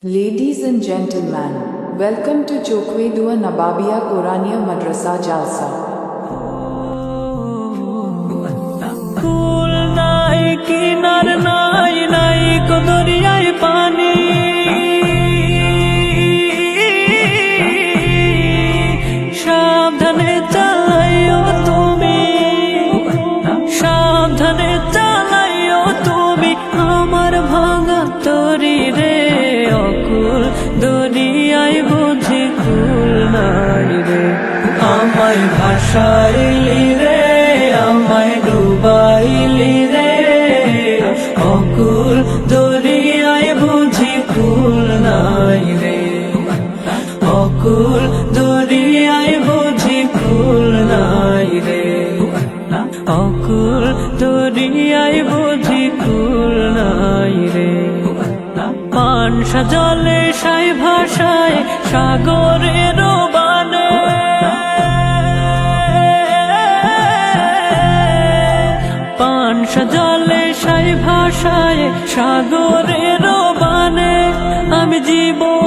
Ladies and gentlemen, welcome to Chokwe-Dua Nababia Quraniya Madrasa Jalsa. কুল নাই কিনার নাই নাই কো দরিয়ায় পানি সাবধানে চালাইও তুমি সাবধানে চালাইও তুমি আমার ভাঙা তরি রে অকুল দরিয়ায় বুঝি কুল নাই রে আমায় ভাসাইলি রে আমায় ডুবাইলি রে অকুল দরিয়ায় বুঝি কুল নাই রে অকুল দরিয়ায় বুঝি কুল নাই রে অকুল দরিয়ায় বুঝি কুল নাই রে পানসা জলে সাই ভাষায় সাগরের বানে পানসা জলে সাই ভাষায় সাগরের বানে আমি জীবন